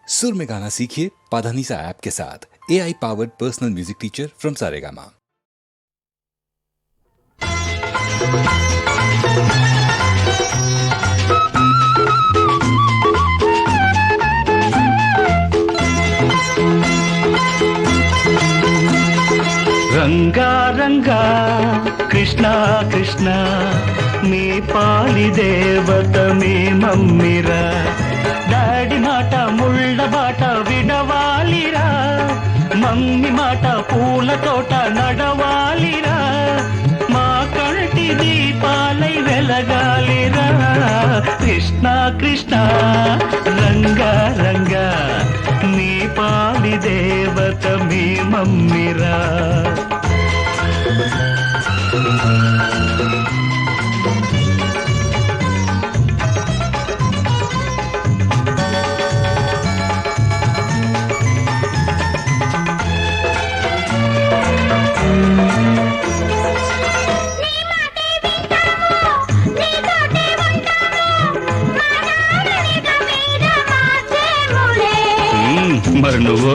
सुर में गाना सीखिए पाधानीसा ऐप के साथ। AI powered personal music teacher from Saregama. Ranga Ranga Krishna Krishna మీ పాలి దేవత మీ మమ్మిరా డాడీ మాట ముళ్ళ బాట విడవాలిరా మమ్మీ మాట పూల తోట నడవాలిరా మా కంటి దీపాలై వెలగాలిరా కృష్ణ కృష్ణ రంగా రంగా మీ పాలి దేవత మీ మమ్మిరా. మరి నువ్వు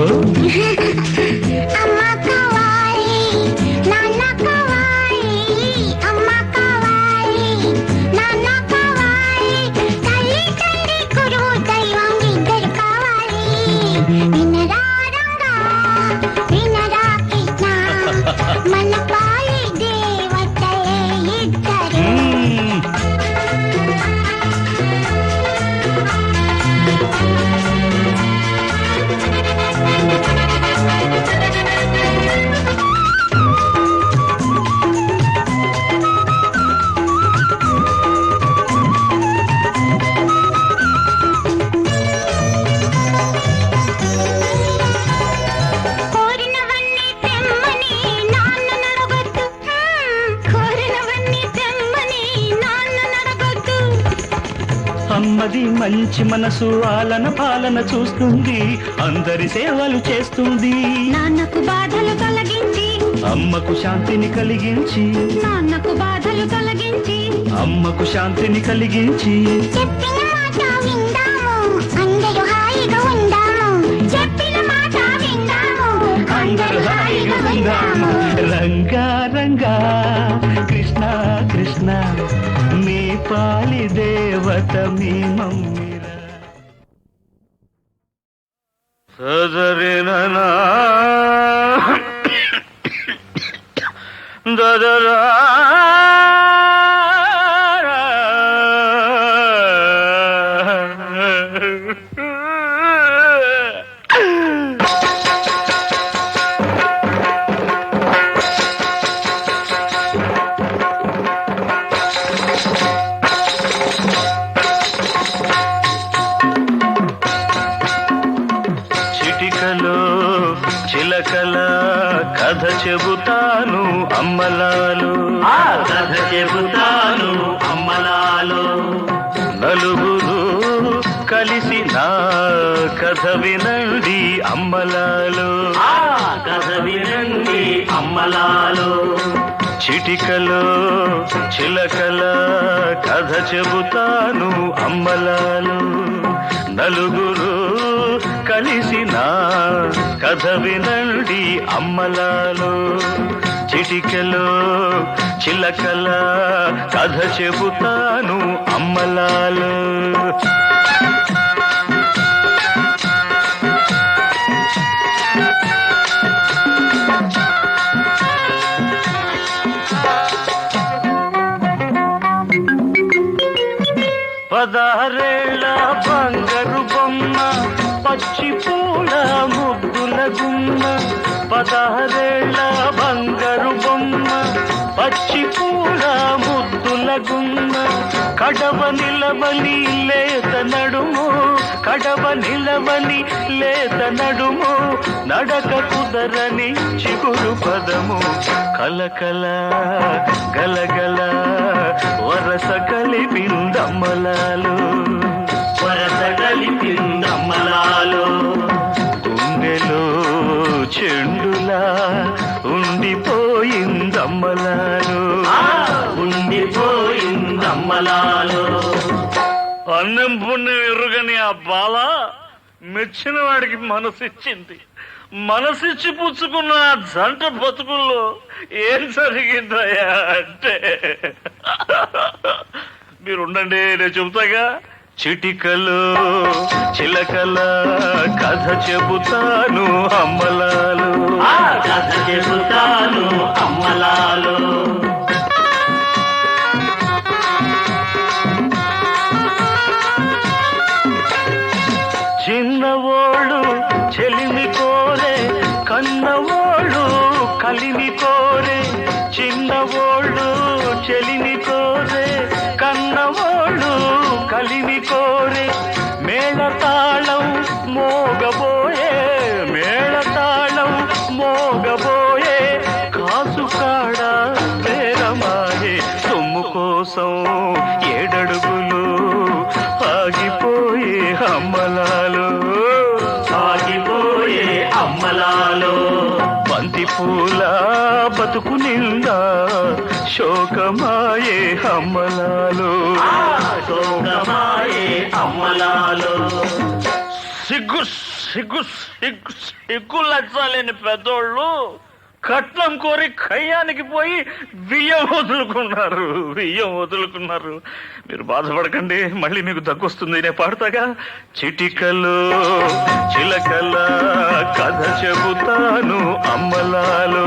అమ్మది మంచి మనసు ఆలన పాలన చూస్తుంది అందరి సేవలు చేస్తుంది నాన్నకు బాధలు తొలగించి అమ్మకు శాంతిని కలిగించి నాన్నకు బాధలు తొలగించి అమ్మకు శాంతిని కలిగించి చెప్పిన మాట విందాము అందరూ హాయిగా ఉందాము చెప్పిన మాట విందాము అందరూ హాయిగా ఉందాము. రంగా రంగా కృష్ణ కృష్ణ మీ పాలి దేవత మీ మమ్మిరా. సదరిననా దదరా చిలకల కథ చెబుతాను అమ్మలాలు కథ చెబుతాను అమ్మలాలు నలుగురు కలిసి నా కథ వినండి అమ్మలాలు కథ వినండి అమ్మలాలు చిటికలో చిలకల కథ చెబుతాను అమ్మలాలు నలుగురు కలిసిన కథ వినండి అమ్మలాలు చిటికెలో చిలకల కథ చెబుతాను అమ్మలాలు. పదహారేళ్ళ బంగారు బొమ్మ పచ్చి పూల ముద్దుల గుమ్మ పదహారేళ్ళ బంగారు బొమ్మ పచ్చి పూల ముద్దుల గుమ్మ కడవ నిలవని లేత నడుము కడవ నిలవని లేత నడుము నడక కుదరని చిగురు పదము కలకల గలగల వరస కలిపిందమ్మలాలు వరస కలిపిందమ్మలాలు గుండెలో చెండులా ఉండిపోయిందమ్మలాలు ఉండిపోయిందమ్మలాలు. అన్నం పుణ్యం ఎరుగని ఆ బాల మెచ్చిన వాడికి మనసిచ్చింది. మనసిచ్చి పుచ్చుకున్న ఆ జంట బతుకుల్లో ఏం జరిగిందయ్యా అంటే మీరుండండి, నేను చెబుతాగా. చిటికలు చిలకల కథ చెబుతాను అమ్మలాలు, కథ చెబుతాను అమ్మలాలు. చిన్నవాళ్ళు చెలిమి కోరే, కన్నవాళ్ళు కలిమి కోరే. చిన్నవాళ్ళు చెలిమి కోరే, కన్నవాళ్ళు కలిమి కోరే. మేళతాళం మోగబోయే, మేళతాళం మోగబోయే. కాసు కాడ పేరమాయే, సొమ్ము కోసం ఏడడుగులు ఆగిపోయే అమ్మలాలు, ఆగిపోయే అమ్మలాలు. బంతి పూల బతుకు నిండా శోకమాయే అమ్మలాలు, శోకమాయే అమ్మలాలు. సిగ్గు సిగ్గు సిగ్గు సిగ్గు లజ్జలేని పెద్దోళ్ళు కట్నం కోరి కయ్యానికి పోయి బియ్యం వదులుకున్నారు, బియ్యం వదులుకున్నారు. మీరు బాధపడకండి, మళ్ళీ మీకు దగ్గొస్తుంది. నేను పాడతాగా. చిటికలు చిలకల కథ చెబుతాను అమ్మలాలు,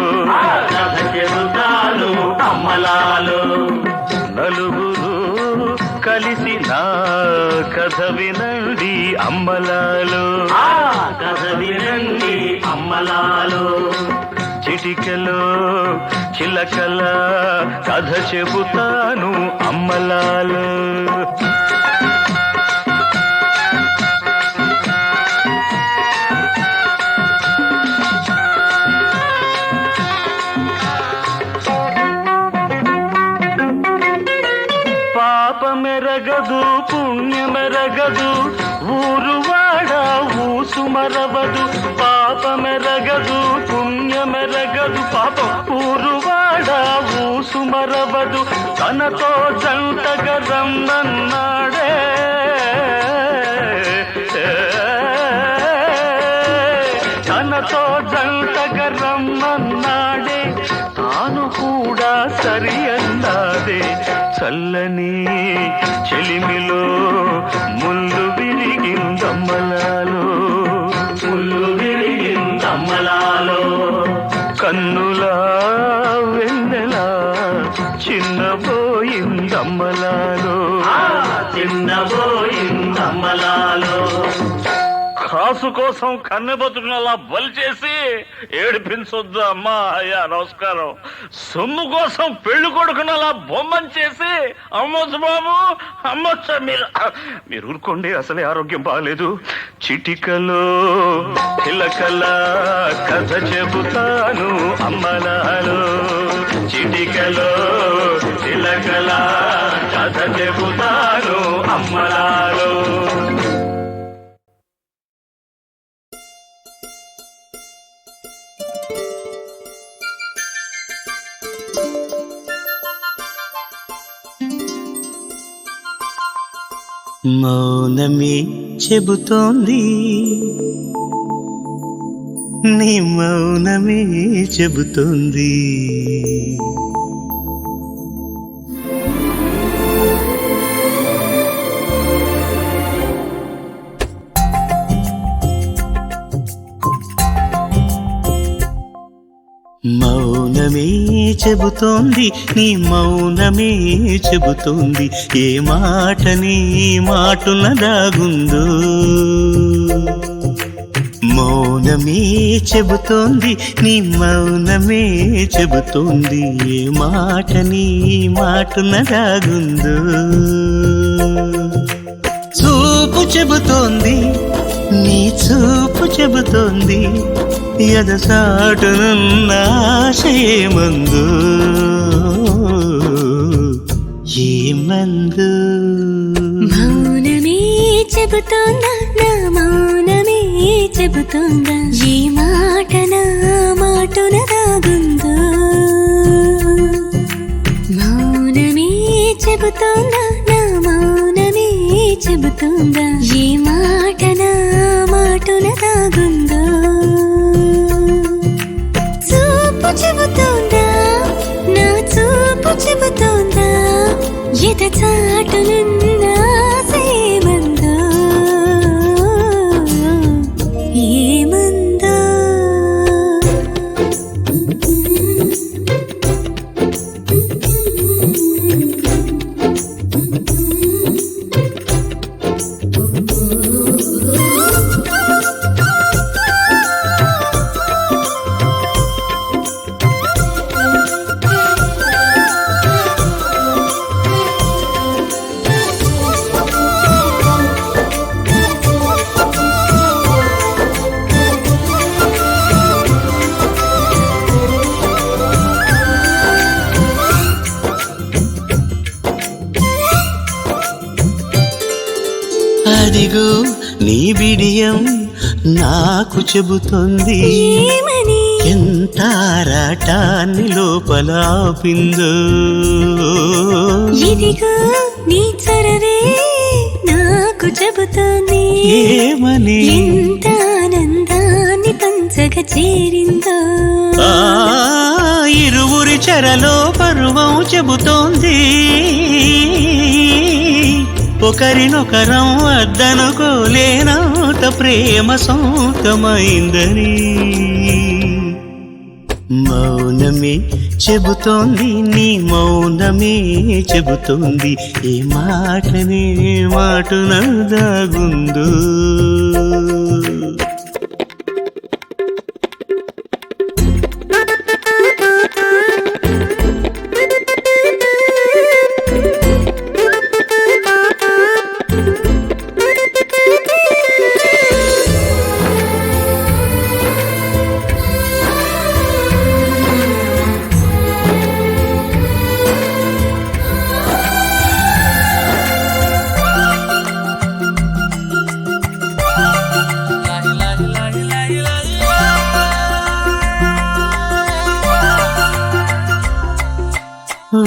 కథ చెబుతాను అమ్మలాలు. నలుగురు కలిసి నా కథ వినండి అమ్మలాలు, కథ వినండి అమ్మలాలు. చిటికలు చిలకల కథ చెబుతాను అమ్మలాలు. పాపమెరగదు పుణ్యమెరగదు, ఊరువాడ ఊసుమరవదు. పాపమెరగదు పుణ్యమెరగదు, పాపం ఊరువాడ ఊసుమరవదు. తనతో జంటగా రమ్మన్నాడే, తనతో జంటగా రమ్మన్నాడే. తాను కూడా సరి అన్నాదే. చల్లని చెలిమిలో ముళ్ళు విరిగిందమ్మలాలో, ముళ్ళు విరిగిందమ్మలాలో. కన్నులా వెన్నెలా చిన్నబోయిందమ్మలాలో, చిన్నబోయిందమ్మలాలో. కాసు కోసం కన్నె బతుకునలా బలి చేసి ఏడిపించొద్దు అమ్మా. అయ్యా నమస్కారం. సొమ్ము కోసం పెళ్లి కొడుకునలా బొమ్మని చేసి అమ్మొచ్చు బాబు, అమ్మొచ్చా. మీరు ఊరుకోండి, అసలే ఆరోగ్యం బాగాలేదు. చిటికలో చిలకల కథ చెబుతాను అమ్మలాలు, చిటికలో చిలకల కథ చెబుతాను అమ్మలాలు. మౌనమే చెబుతోంది, నీ మౌనమే చెబుతోంది. మౌనమే చెబుతోంది, నీ మౌనమే చెబుతోంది. ఏ మాట నీ మాటున దాగుందో. మౌనమే చెబుతోంది, నీ మౌనమే చెబుతోంది. ఏ మాట నీ మాటున దాగుందో. చూపు చెబుతోంది, నీ చూపు చెబుతోంది. ఎదసాటునున్న ఆశయమందు ఏమందు. మౌనమే చెబుతోందా, నా మౌనమే చెబుతోందా. ఏ మాట నా మాటున దాగుందో. మౌనమే చెబుతోందా, నా మౌనమే చెబుతోందా. ఏ మాట నా మాట చాటునున్న ఆశేమందో ఏమందో అదిగో నీ బిడియం నాకు చెబుతోంది ఏమని ఎంత ఆరాటాన్ని లోపల ఆపిందో ఇదిగో నీ చొరవే నాకు చెబుతోంది ఏమని ఎంత ఆనందాన్ని పంచగా చేరిందో ఆ ఇరువురి చెరలో పరువం చెబుతోంది ఒకరినొకరం వద్దనుకోలేనంత ప్రేమ సొంతమైందని మౌనమే చెబుతోంది నీ మౌనమే చెబుతోంది ఏ మాటనే మాటున దాగుందో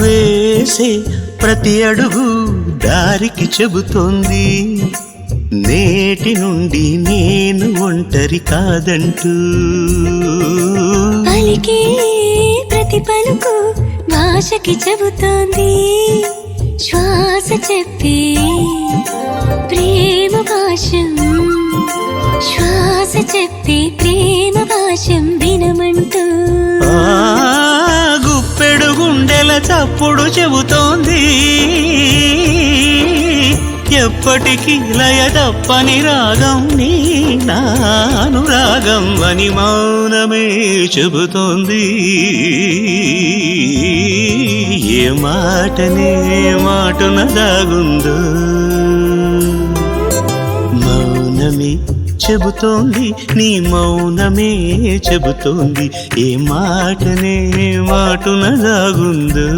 వేసే ప్రతి అడుగు దారికి చెబుతోంది నేటి నుండి నేను ఒంటరి కాదంటూ పలికే ప్రతి పలుకు భాషకి చెబుతోంది శ్వాస చెప్పే ప్రేమ భాషం శ్వాస చెప్పే ప్రేమ భాషం వినమంటూ గుప్పెడు గుండెల చప్పుడు చెబుతోంది ఎప్పటికీ లయ తప్పని రాగం నీ నాను రాగం అని మౌనమే చెబుతోంది ఏ మాటనే మాటున దాగుందో మౌనమే చెబుతోంది నీ మౌనమే చెబుతోంది ఏ మాటనే మాటున దాగుందో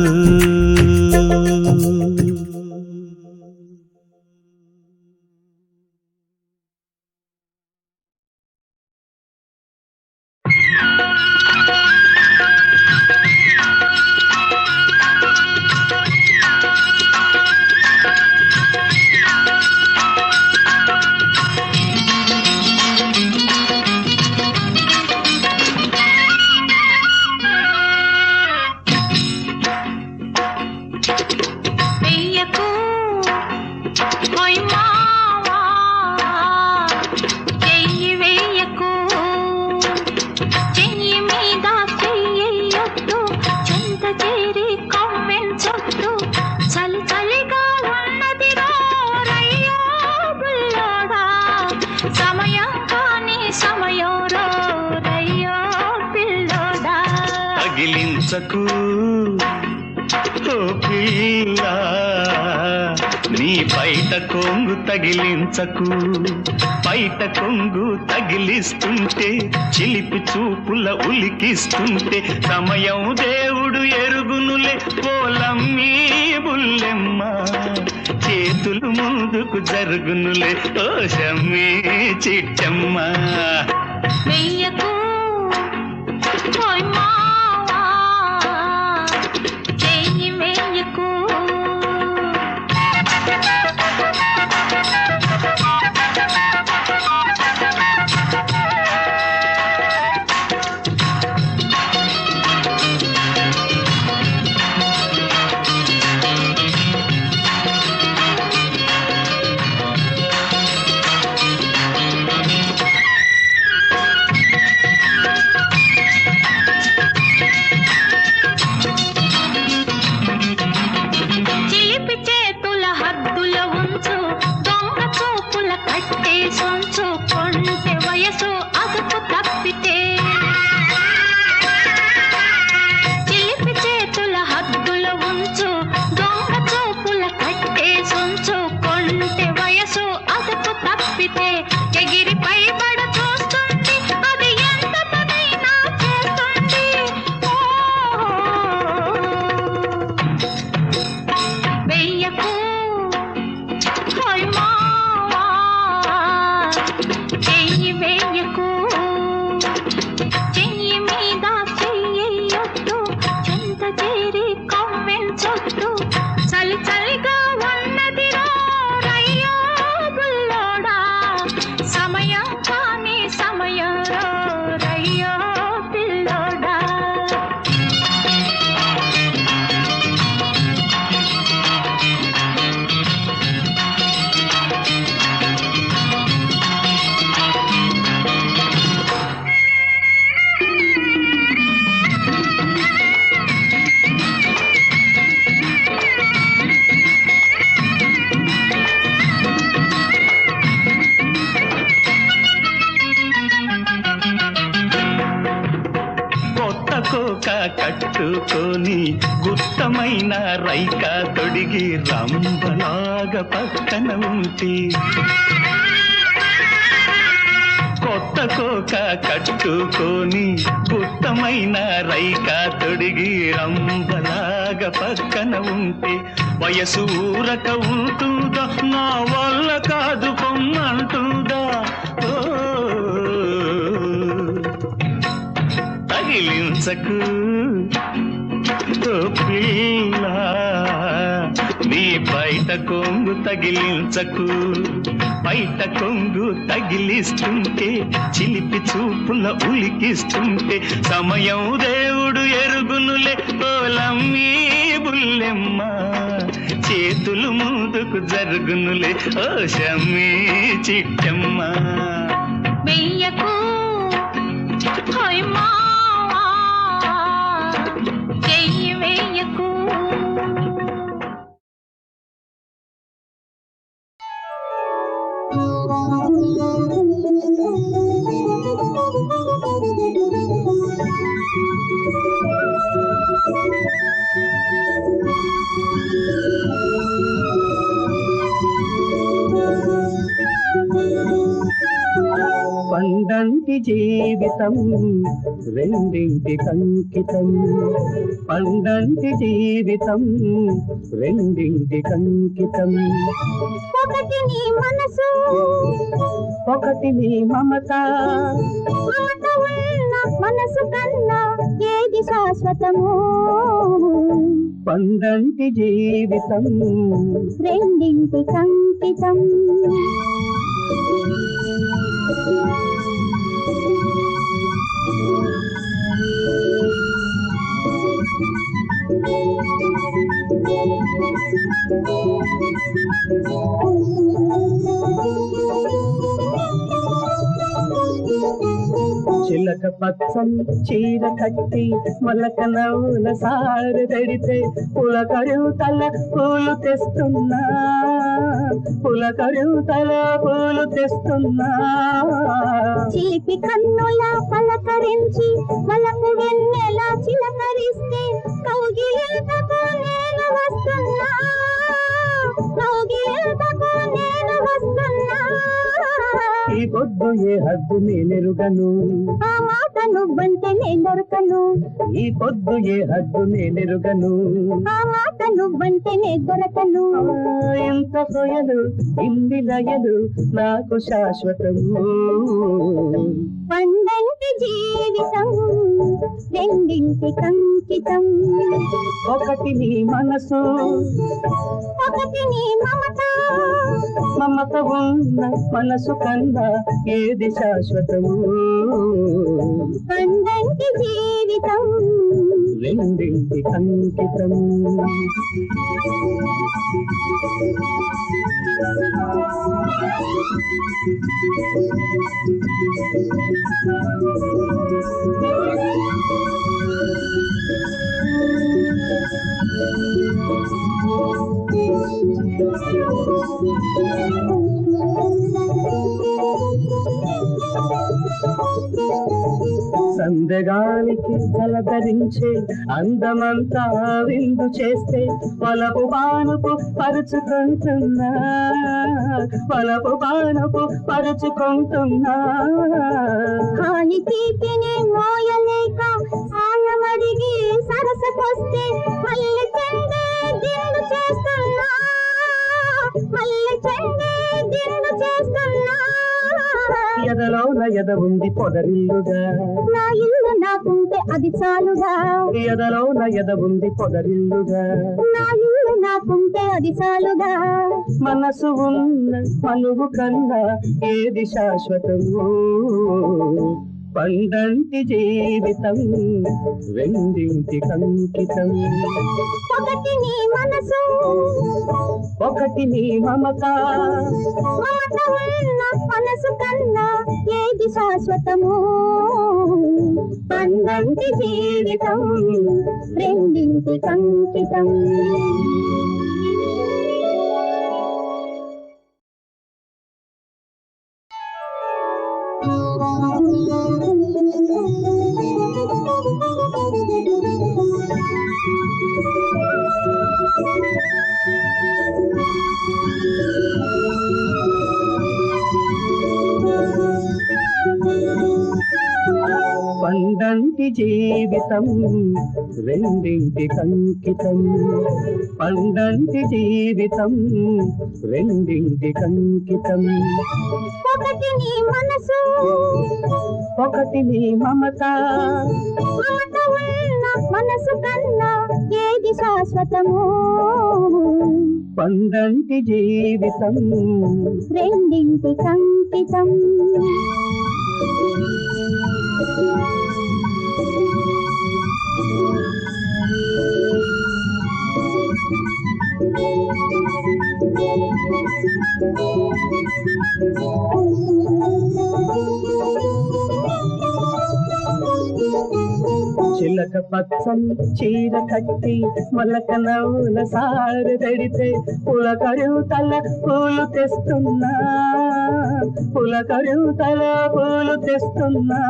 తగిలించకు ఓ పిల్ల నీ బయట కొంగు తగిలించకు బయట కొంగు తగిలిస్తుంటే చిలిపి చూపుల ఉలికిస్తుంటే సమయం దేవుడు ఎరుగునులే పోలమ్మీ బుల్లెమ్మ చేతులు ముందుకు జరుగునులే ఓ షమ్మీ చిట్టమ్మ వెయ్యకు వయసు అదుపు తప్పితే చిలిపి చేతుల హద్దులు ఉంచు దొంగ చూపుల కట్టేసుంచు కొంటె వయసు అదుపు తప్పితే ఎగిరి పైబడ చూస్తుంది అది ఎంత పనైనా చేస్తుంది వెయ్యకు హోయ్ మావా చెయ్యి వెయ్యకు చెయ్యి మీద చెయ్యొద్దు చెంత చేరి కవ్వించొద్దు చలి చలిగా ఉన్నది రయ్యో బుల్లోడా సమయం కాని సమయం రయ్యో పిల్లోడా కొత్త కోక కట్టుకొని గుత్తమైన రైక తొడిగి రంబలాగా పక్కన ఉంటే కొత్త కోక కట్టుకొని గుత్తమైన రైక తొడిగి రంబలాగా పక్కన ఉంటే వయసు ఊరక ఉంటుందా నా వల్ల కాదు పొమ్మంటుందా తగిలించకు ఓ పిల్ల నీ బయట కొంగు తగిలించకు బయట కొంగు తగిలిస్తుంటే చిలిపి చూపుల ఉలికిస్తుంటే సమయం దేవుడు ఎరుగునులే ఓలమ్మీ బుల్లెమ్మ చేతులు ముందుకు జరుగునులే ఓ షమ్మీ చిట్టమ్మ వెయ్యకు హోయ్ మావా చెయ్యి వెయ్యకు పండంటి జీవితం రెండింటి కంకితం పండంటి జీవితం రెండింటి కంకితం ఒకటి నీ మనసు ఒకటి నీ మమత మమత ఉన్న మనసు కన్నా ఏది శాశ్వతము పండంటి జీవితం రెండింటి కంకితం చిలక పచ్చని చీర కట్టి మొలక నవ్వుల సారు తడితే పులకరుతల పూలు తెస్తున్నా పులకరుతల పూలు తెస్తున్నా చిలిపి కన్నుల పలకరించి వలకు వెన్నెల చిలకరిస్తే కౌగిలింతకు నేను వస్తున్నా కౌగిలింతకు నేను వస్తున్నా ఈ పొద్దు ఏ హద్దు నేనెరుగను ఆ మాట నువ్వంటే నేను దొరకను ఈ పొద్దు ఏ హద్దు నేనెరుగను ఆ మాట నువ్వంటే నేను దొరకను ఎంత సొయలు ఇన్ని లయలు నాకు శాశ్వతము పండంటి జీవితం రెండింటి కంకితం ఒకటి నీ మనసు ఒకటి నీ మమత మమత ఉన్న మనసు కన్నా ఏది శాశ్వతము పండంటి జీవితం రెండింటి అంకితం సందగాలికి తలధరించే అందమంతా విందు చేస్తే వలపు బానుపు పరుచుకుంటున్నా వలపు బానుపు పరుచుకుంటున్నా కాని తీపిని మోయలేక ఆయమడిగి సరసకొస్తే మల్లె చెండే దిండు చేస్తున్నా మల్లె చెండే దిండు చేస్తున్నా ఎదలోన ఎద ఉంది పొదరిల్లుగా నా ఇల్లు నాకుంటే అది చాలుగా ఎదలోన ఎద ఉంది పొదరిల్లుగా నా ఇల్లు నాకుంటే అది చాలుగా మనసు ఉన్న మనువు కన్నా ఏది శాశ్వతము పండంటి జీవితం రెండింటి కంకితం ఒకటి నీ మనసు ఒకటి నీ మమత మమత ఉన్న మనసు కన్నా ఏది శాశ్వతము పండంటి జీవితం రెండింటి కంకితం పండంటి జీవితం రెండింటి కంకితం పండంటి జీవితం రెండింటి కంకితం ఒకటి నీ మనసు ఒకటి నీ మమత మమత ఉన్న మనసు కన్నా ఏది శాశ్వతము పండంటి జీవితం రెండింటి కంకితం చిలక పచ్చని చీర కట్టి మొలక నవ్వుల సారు తడితే పులకరుతల పూలు తెస్తున్నా పులకరుతల పూలు తెస్తున్నా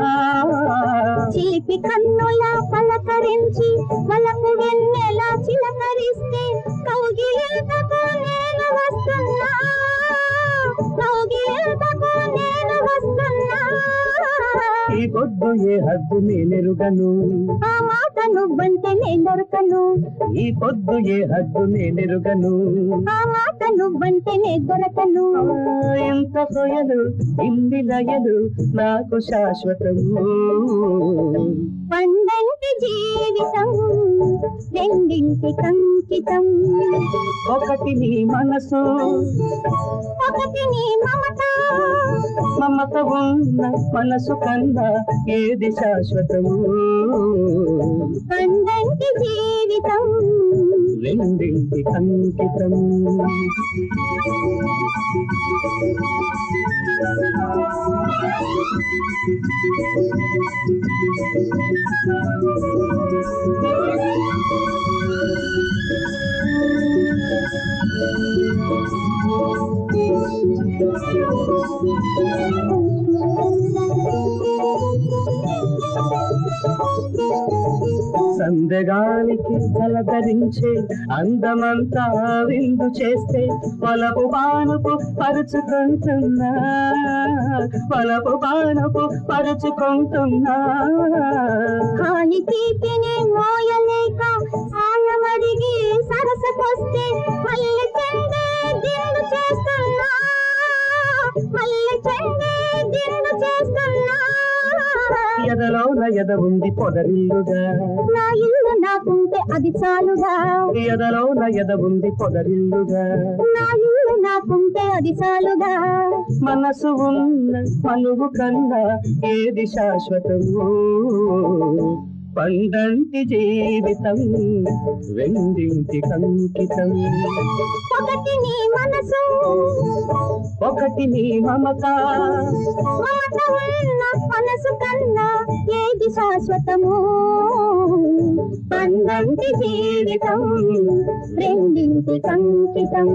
చిలిపి కన్నుల పలకరించి వలకు వెన్నెల చిలకరిస్తే కౌగిలింతకు నేను వస్తున్నా కౌగిలింతకు నేను వస్తున్నా ఈ పొద్దు ఏ హద్దు నేనెరుగను ఆ మాట నువ్వంటే నేను దొరకను ఈ పొద్దు ఏ హద్దు నేనెరుగను ఆ మాట నువ్వంటే నేను దొరకను ఇంత సొయలు ఇన్ని లయలు నాకు శాశ్వతము పండంటి జీవితం రెండింటి కంకితం ఒకటి నీ మనసు ఒకటి నీ మమత మమత ఉన్న మనసు కన్నా ఏది శాశ్వతము పండంటి జీవితం రెండింటి కంకితం సందగాలికి తలధరించే అందమంతా విందు చేస్తే వలపు బానుపు పరుచుకుంటున్నా వలపు బానుపు పరుచుకుంటున్నా కాని తీపిని మోయలేక ఆయమడిగి సరసకొస్తే మల్లె చెండే దిండు చేస్తున్నా మల్లె చెండే దిండు చేస్తున్నా ఎదలోన ఎద ఉంది పొదరిల్లుగా నా ఇల్లు నాకుంటే అది చాలుగా ఎదలోన ఎద ఉంది పొదరిల్లుగా నా ఇల్లు నాకుంటే అది చాలుగా మనసు ఉన్న మనువు కన్నా ఏది శాశ్వతము పండంటి జీవితం రెండింటి కంకితం ఒకటి నీ మనసు ఒకటి నీ మమత మమత ఉన్న మనసు కన్నా ఏది శాశ్వతము పండంటి జీవితం రెండింటి కంకితం